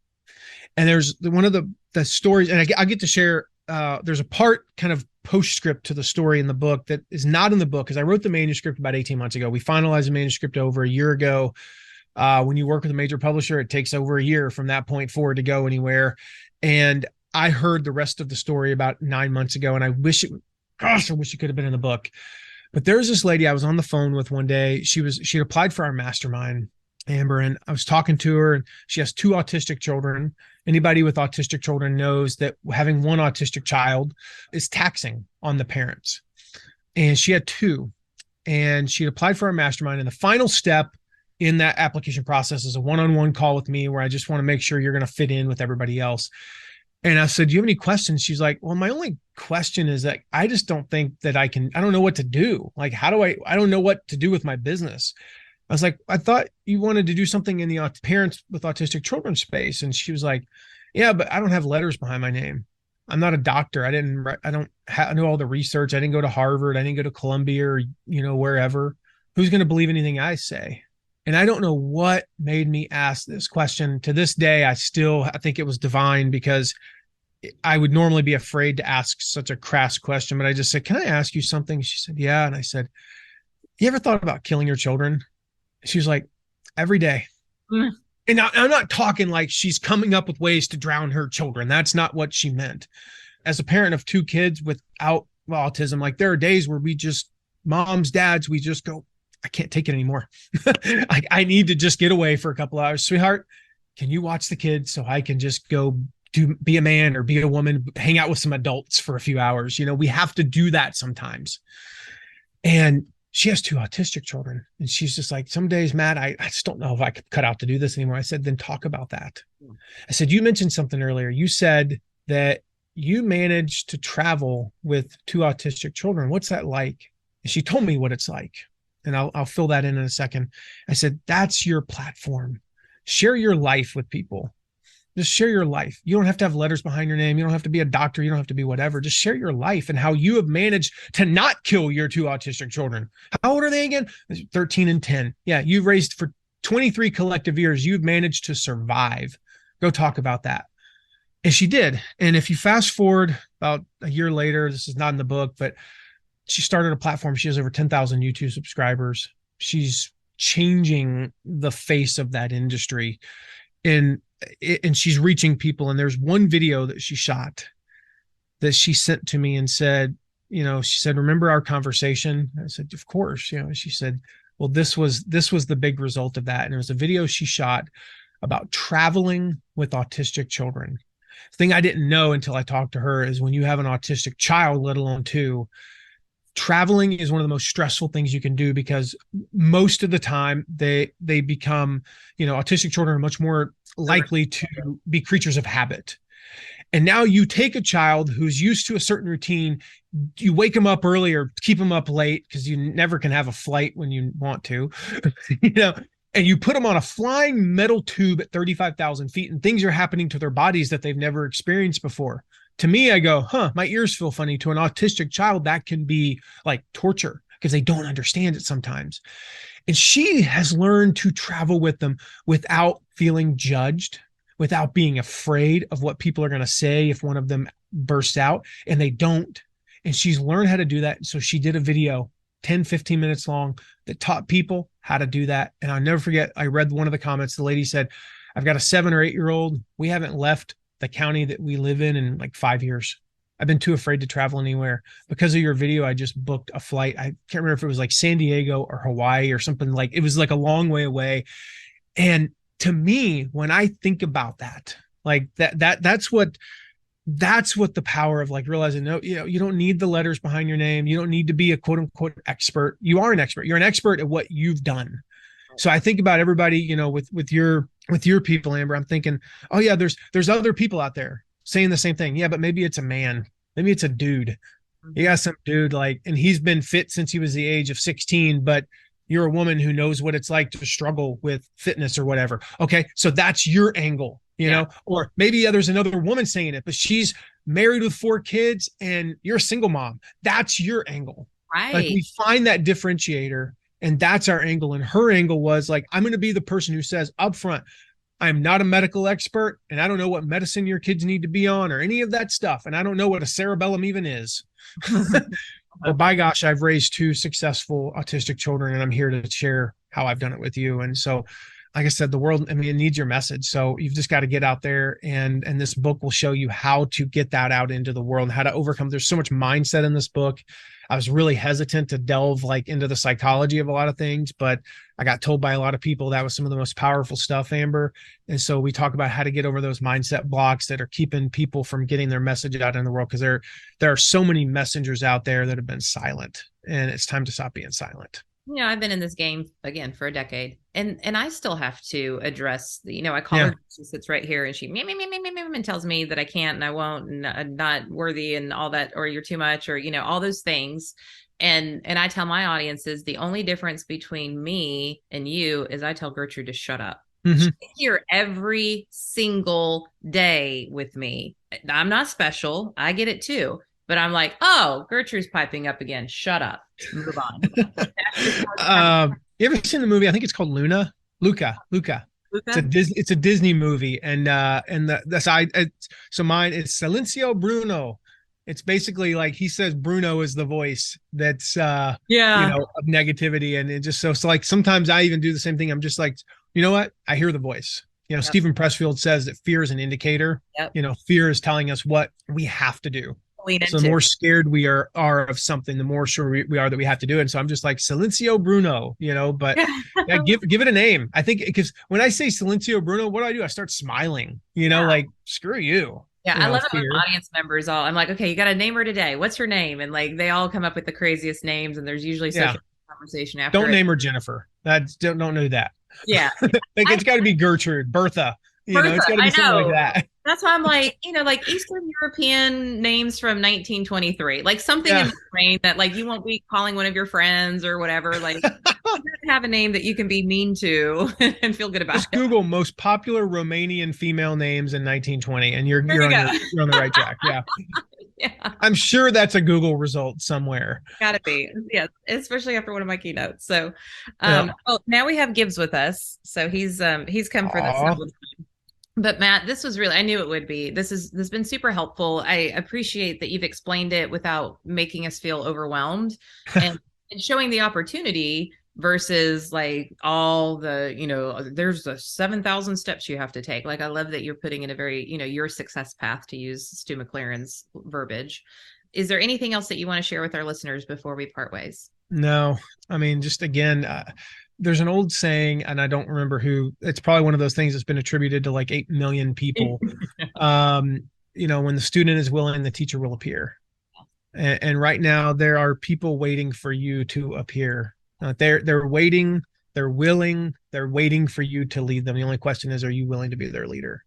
And there's one of the stories, and I get to share, there's a part kind of postscript to the story in the book that is not in the book, because I wrote the manuscript about 18 months ago. We finalized the manuscript over a year ago. When you work with a major publisher, it takes over a year from that point forward to go anywhere. And I heard the rest of the story about 9 months ago, and I wish it could have been in the book. But there's this lady I was on the phone with one day. She had applied for our mastermind, Amber, and I was talking to her, and she has 2 autistic children. Anybody with autistic children knows that having one autistic child is taxing on the parents. And she had 2, and she had applied for our mastermind. And the final step in that application process is a one-on-one call with me, where I just want to make sure you're going to fit in with everybody else. And I said, do you have any questions? She's like, well, my only question is that I just don't think that I don't know what to do. Like, I don't know what to do with my business. I was like, I thought you wanted to do something in the parents with autistic children space. And she was like, yeah, but I don't have letters behind my name. I'm not a doctor. I don't know all the research. I didn't go to Harvard. I didn't go to Columbia or, wherever. Who's going to believe anything I say? And I don't know what made me ask this question. To this day, I think it was divine, because I would normally be afraid to ask such a crass question. But I just said, can I ask you something? She said, yeah. And I said, you ever thought about killing your children? She was like, every day. And I'm not talking like she's coming up with ways to drown her children. That's not what she meant. As a parent of 2 kids without autism, like, there are days where moms, dads, we just go, I can't take it anymore. I need to just get away for a couple hours. Sweetheart, can you watch the kids so I can just go be a man or be a woman, hang out with some adults for a few hours? We have to do that sometimes. And she has 2 autistic children. And she's just like, some days, Matt, I just don't know if I could cut out to do this anymore. I said, then talk about that. I said, you mentioned something earlier. You said that you managed to travel with 2 autistic children. What's that like? And she told me what it's like. And I'll fill that in a second. I said, that's your platform. Share your life with people. Just share your life. You don't have to have letters behind your name. You don't have to be a doctor. You don't have to be whatever. Just share your life and how you have managed to not kill your 2 autistic children. How old are they again? 13 and 10. Yeah, you've raised for 23 collective years. You've managed to survive. Go talk about that. And she did. And if you fast forward about a year later, this is not in the book, but she started a platform. She has over 10,000 YouTube subscribers. She's changing the face of that industry. And she's reaching people. And there's one video that she shot that she sent to me and said, she said, remember our conversation? I said, of course. She said, well, this was the big result of that. And it was a video she shot about traveling with autistic children. The thing I didn't know until I talked to her is when you have an autistic child, let alone 2, traveling is one of the most stressful things you can do, because most of the time they become, autistic children are much more likely to be creatures of habit. And now you take a child who's used to a certain routine, you wake them up early or keep them up late, because you never can have a flight when you want to, and you put them on a flying metal tube at 35,000 feet, and things are happening to their bodies that they've never experienced before. To me, I go, my ears feel funny. To an autistic child, that can be like torture, because they don't understand it sometimes. And she has learned to travel with them without feeling judged, without being afraid of what people are going to say if one of them bursts out, and they don't. And she's learned how to do that. So she did a video 10, 15 minutes long that taught people how to do that. And I'll never forget, I read one of the comments. The lady said, I've got a 7 or 8-year-old. We haven't left the county that we live in like 5 years. I've been too afraid to travel anywhere. Because of your video, I just booked a flight. I can't remember if it was like San Diego or Hawaii or something. Like, it was like a long way away. And to me, when I think about that, like that's what the power of like realizing, no, you don't need the letters behind your name. You don't need to be a quote unquote expert. You are an expert. You're an expert at what you've done. So I think about everybody, with your people, Amber. I'm thinking, oh yeah, there's other people out there saying the same thing. Yeah, but maybe it's a man, maybe it's a dude. You Mhm. got some dude like, and he's been fit since he was the age of 16, but you're a woman who knows what it's like to struggle with fitness or whatever. Okay, so that's your angle, Yeah. or maybe there's another woman saying it, but she's married with 4 kids and you're a single mom. That's your angle. Like Right. we find that differentiator, and that's our angle. And her angle was like, I'm going to be the person who says up front, I'm not a medical expert and I don't know what medicine your kids need to be on or any of that stuff. And I don't know what a cerebellum even is. But by gosh, I've raised 2 successful autistic children and I'm here to share how I've done it with you. And so, like I said, the world, I mean, it needs your message. So you've just got to get out there, and this book will show you how to get that out into the world and how to overcome. There's so much mindset in this book. I was really hesitant to delve like into the psychology of a lot of things, but I got told by a lot of people that was some of the most powerful stuff, Amber. And so we talk about how to get over those mindset blocks that are keeping people from getting their message out in the world, because there are so many messengers out there that have been silent, and it's time to stop being silent. I've been in this game again for a decade, and I still have to address I call Yeah. her, she sits right here and she and tells me that I can't and I won't and I'm not worthy and all that, or you're too much, or all those things. And I tell my audiences the only difference between me and you is I tell Gertrude to shut up. She's Mm-hmm. here every single day with me. I'm not special. I get it too. But I'm like, oh, Gertrude's piping up again. Shut up. Move on. That's just You ever seen the movie? I think it's called Luca. Luca. It's a Disney movie, and the side so mine is Silencio Bruno. It's basically like he says Bruno is the voice that's Yeah. of negativity, and it just so like sometimes I even do the same thing. I'm just like, you know what? I hear the voice. Yep. Stephen Pressfield says that fear is an indicator. Yep. Fear is telling us what we have to do. Lean So the into. more scared we are of something, the more sure we are that we have to do it. And so I'm just like Silencio Bruno, but yeah, give it a name. I think because when I say Silencio Bruno, what do? I start smiling, Yeah. like screw you. Yeah, I love it when Fear. audience members I'm like, okay, you got to name her today. What's her name? And like they all come up with the craziest names, and there's usually such Yeah. a conversation after Don't it. name her Jennifer. That's don't know that. Yeah. Like it's got to be Gertrude, Bertha. Bertha, It's got to I be something like know. that. That's why I'm like, like Eastern European names from 1923, like something in Yeah. the brain that like you won't be calling one of your friends or whatever. Like have a name that you can be mean to and feel good about Just it. Google most popular Romanian female names in 1920, and you're There you go. you're on the right track. Yeah. Yeah, I'm sure that's a Google result somewhere. gotta be. Yeah, especially after one of my keynotes. So, Yeah. well, now we have Gibbs with us. So he's come for this. Aw. But Matt, this was really, I knew it would be. This has been super helpful. I appreciate that you've explained it without making us feel overwhelmed and showing the opportunity versus like all the, there's a 7,000 steps you have to take. Like, I love that you're putting in a very, your success path, to use Stu McLaren's verbiage. Is there anything else that you want to share with our listeners before we part ways? No, I mean, just again, there's an old saying, and I don't remember who. It's probably one of those things that's been attributed to like 8 million people. When the student is willing, the teacher will appear. And right now, there are people waiting for you to appear. They're waiting. They're willing. They're waiting for you to lead them. The only question is, are you willing to be their leader?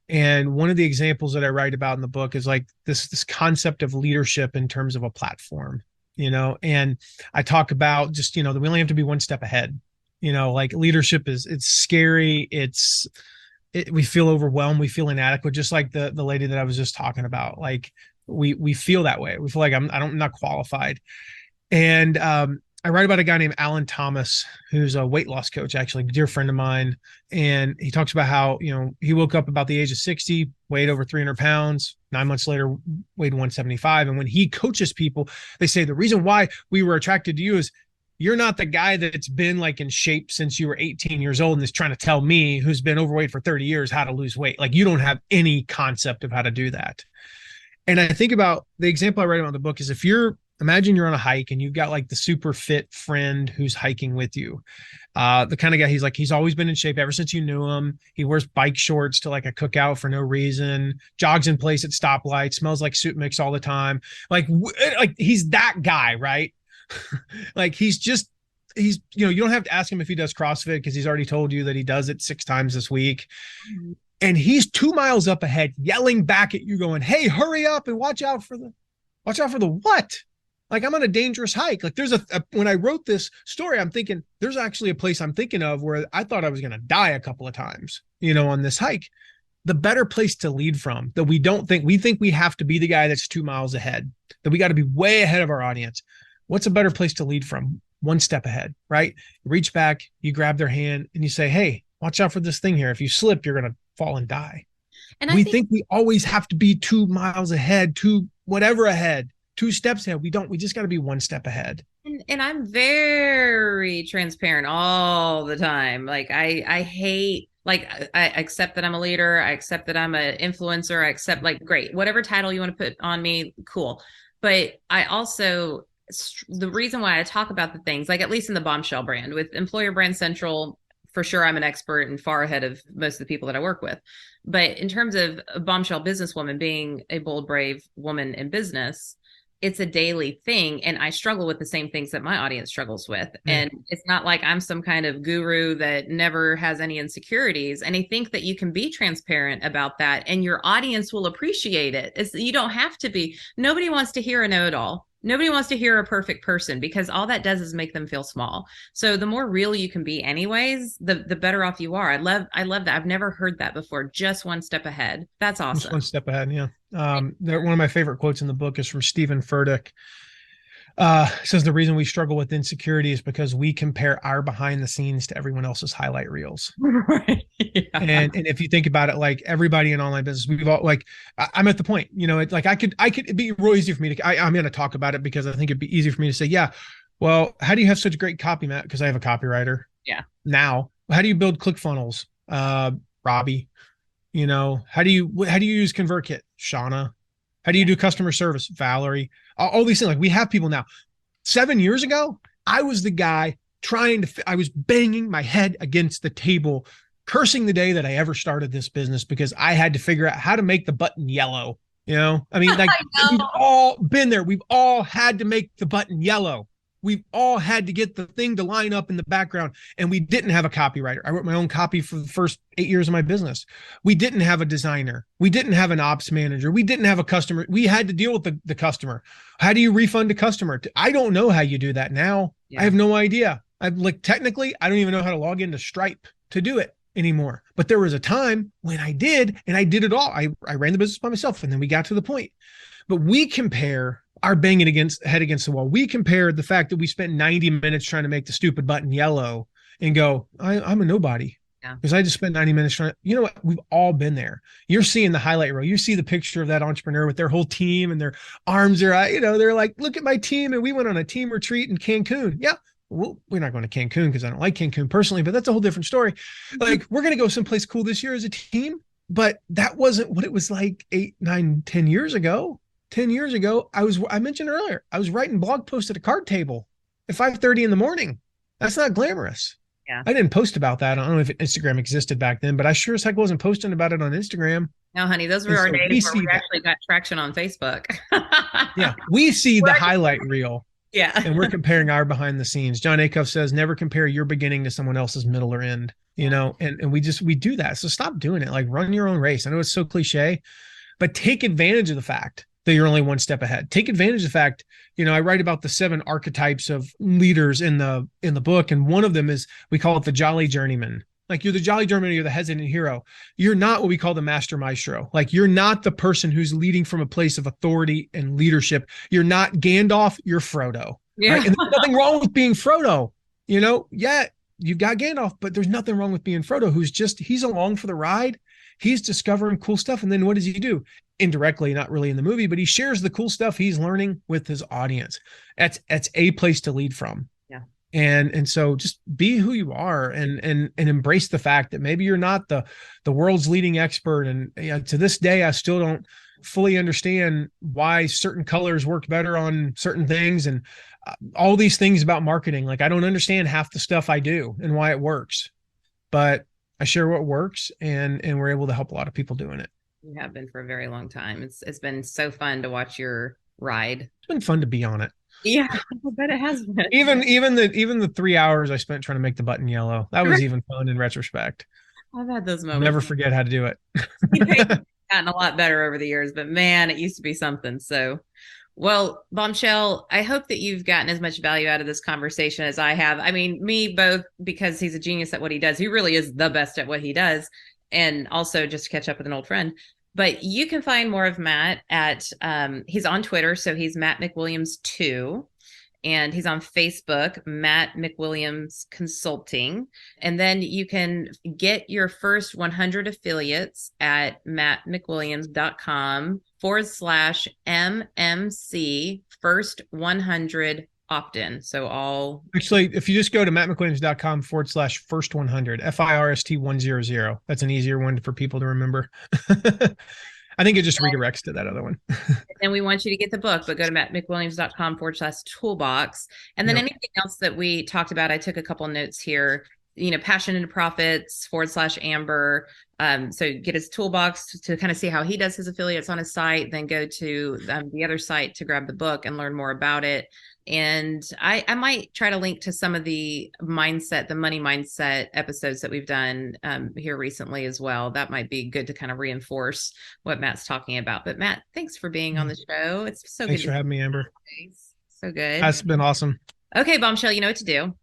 And one of the examples that I write about in the book is like this concept of leadership in terms of a platform. And I talk about just, that we only have to be one step ahead. Like leadership it's scary. We feel overwhelmed. We feel inadequate. Just like the lady that I was just talking about. Like we feel that way. We feel like I'm not qualified. And I write about a guy named Alan Thomas, who's a weight loss coach, actually, a dear friend of mine. And he talks about how, he woke up about the age of 60, weighed over 300 pounds, 9 months later, weighed 175. And when he coaches people, they say the reason why we were attracted to you is you're not the guy that's been like in shape since you were 18 years old and is trying to tell me, who's been overweight for 30 years, how to lose weight. Like you don't have any concept of how to do that. And I think about the example I write about in the book is imagine you're on a hike and you've got like the super fit friend who's hiking with you. The kind of guy, he's always been in shape ever since you knew him. He wears bike shorts to like a cookout for no reason, jogs in place at stoplights, smells like soup mix all the time. Like he's that guy, right? Like he's just you don't have to ask him if he does CrossFit because he's already told you that he does it 6 times this week. And he's 2 miles up ahead, yelling back at you, going, "Hey, hurry up and watch out for the what?" Like, I'm on a dangerous hike. Like, there's when I wrote this story, I'm thinking there's actually a place I'm thinking of where I thought I was going to die a couple of times, on this hike. The better place to lead from, that we think we have to be the guy that's 2 miles ahead, that we got to be way ahead of our audience. What's a better place to lead from? One step ahead, right? You reach back, you grab their hand, and you say, "Hey, watch out for this thing here. If you slip, you're going to fall and die." And we think we always have to be 2 miles ahead, ahead, 2 steps ahead. We don't. We just got to be one step ahead. And I'm very transparent all the time. Like, I hate, like, I accept that I'm a leader. I accept that I'm an influencer. I accept, like, great, whatever title you want to put on me, cool. But I also, the reason why I talk about the things, like, at least in the Bombshell brand with Employer Brand Central, for sure, I'm an expert and far ahead of most of the people that I work with. But in terms of a Bombshell businesswoman, being a bold, brave woman in business, it's a daily thing. And I struggle with the same things that my audience struggles with. And it's not like I'm some kind of guru that never has any insecurities. And I think that you can be transparent about that and your audience will appreciate it. You don't have to be. Nobody wants to hear a know-it-all. Nobody wants to hear a perfect person, because all that does is make them feel small. So the more real you can be anyways, the better off you are. I love that. I've never heard that before. Just one step ahead. That's awesome. Just one step ahead. Yeah. One of my favorite quotes in the book is from Stephen Furtick. Says the reason we struggle with insecurity is because we compare our behind the scenes to everyone else's highlight reels. Right. Yeah. And if you think about it, like, everybody in online business, we've all, like, I'm at the point, it's like, it'd be real easy for me to, I'm going to talk about it because I think it'd be easy for me to say, yeah, well, how do you have such great copy, Matt? Because I have a copywriter. Yeah. Now, how do you build ClickFunnels? Robbie, how do you use ConvertKit? Shauna. How do you do customer service? Valerie. All these things. Like, we have people now. 7 years ago, I was the guy I was banging my head against the table, cursing the day that I ever started this business because I had to figure out how to make the button yellow. I mean, like, we've all been there. We've all had to make the button yellow. We've all had to get the thing to line up in the background, and we didn't have a copywriter. I wrote my own copy for the first 8 years of my business. We didn't have a designer. We didn't have an ops manager. We didn't have a customer. We had to deal with the customer. How do you refund a customer? I don't know how you do that now. Yeah. I have no idea. Technically, I don't even know how to log into Stripe to do it anymore. But there was a time when I did, and I did it all. I ran the business by myself, and then we got to the point. But we compare our banging head against the wall. We compared the fact that we spent 90 minutes trying to make the stupid button yellow and go, I'm a nobody. Because I just spent 90 minutes trying to, you know what? We've all been there. You're seeing the highlight reel. You see the picture of that entrepreneur with their whole team and their arms are, they're like, look at my team. And we went on a team retreat in Cancun. Yeah. Well, we're not going to Cancun because I don't like Cancun personally, but that's a whole different story. Like, we're going to go someplace cool this year as a team, but that wasn't what it was like 8, 9, 10 years ago. 10 years ago, I mentioned earlier, I was writing blog posts at a card table at 5:30 in the morning. That's not glamorous. Yeah. I didn't post about that. I don't know if Instagram existed back then, but I sure as heck wasn't posting about it on Instagram. No, honey, those were our days where we actually got traction on Facebook. Yeah. We see the highlight reel. Yeah. And we're comparing our behind the scenes. John Acuff says, never compare your beginning to someone else's middle or end, and we do that. So stop doing it. Like, run your own race. I know it's so cliche, but take advantage of the fact that you're only one step ahead. Take advantage of the fact, I write about the 7 archetypes of leaders in the book. And one of them is, we call it the jolly journeyman. Like, you're the jolly journeyman, you're the hesitant hero. You're not what we call the master maestro. Like, you're not the person who's leading from a place of authority and leadership. You're not Gandalf, you're Frodo. Yeah. Right? And there's nothing wrong with being Frodo. Yeah, you've got Gandalf, but there's nothing wrong with being Frodo, he's along for the ride. He's discovering cool stuff. And then what does he do? Indirectly, not really in the movie, but he shares the cool stuff he's learning with his audience. That's a place to lead from. Yeah. And so just be who you are and embrace the fact that maybe you're not the world's leading expert. And to this day, I still don't fully understand why certain colors work better on certain things and all these things about marketing. Like, I don't understand half the stuff I do and why it works, but I share what works, and we're able to help a lot of people doing it. You have been for a very long time. It's been so fun to watch your ride. It's been fun to be on it. Yeah, I bet it has been. Even the 3 hours I spent trying to make the button yellow, that was even fun in retrospect. I've had those I'll moments. never forget how to do it. Gotten a lot better over the years, but man, it used to be something. So, well, Bombshell, I hope that you've gotten as much value out of this conversation as I have. I mean, me both because he's a genius at what he does. He really is the best at what he does. And also just to catch up with an old friend. But you can find more of Matt at he's on Twitter, so he's Matt McWilliams 2, and he's on Facebook, Matt McWilliams Consulting. And then you can get your first 100 affiliates at mattmcwilliams.com/MMC first 100 opt-in. So all Actually, if you just go to mattmcwilliams.com/first 100, FIRST 100, that's an easier one for people to remember. I think it just redirects to that other one. and we want you to get the book, but go to mattmcwilliams.com/toolbox. And then anything else that we talked about, I took a couple notes here. Passion into profits /Amber. So get his toolbox to kind of see how he does his affiliates on his site, then go to the other site to grab the book and learn more about it. And I might try to link to some of the money mindset episodes that we've done here recently as well. That might be good to kind of reinforce what Matt's talking about. But Matt, thanks for being on the show. It's so Thanks good for having me, Amber. So good. That's been awesome. Okay, Bombshell, you know what to do.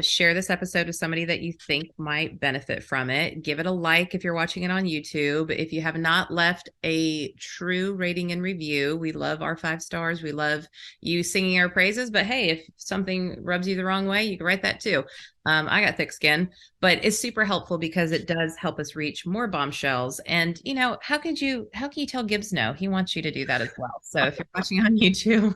Share this episode with somebody that you think might benefit from it. Give it a like if you're watching it on YouTube. If you have not left a true rating and review, we love our 5 stars. We love you singing our praises. But hey, if something rubs you the wrong way, you can write that too. I got thick skin, but it's super helpful because it does help us reach more bombshells. And how can you tell Gibbs no? He wants you to do that as well. So if you're watching on YouTube,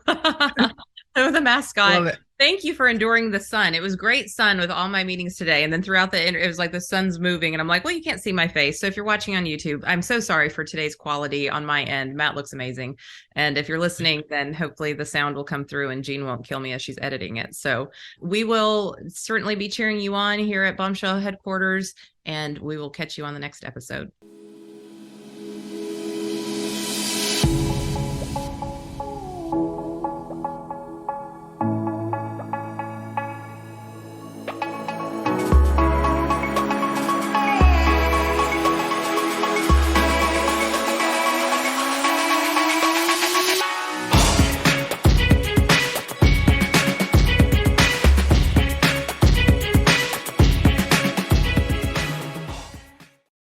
so the mascot, thank you for enduring the sun. It was great sun with all my meetings today. And then throughout it was like the sun's moving and I'm like, well, you can't see my face. So if you're watching on YouTube, I'm so sorry for today's quality on my end. Matt looks amazing. And if you're listening, then hopefully the sound will come through and Jean won't kill me as she's editing it. So we will certainly be cheering you on here at Bombshell headquarters, and we will catch you on the next episode.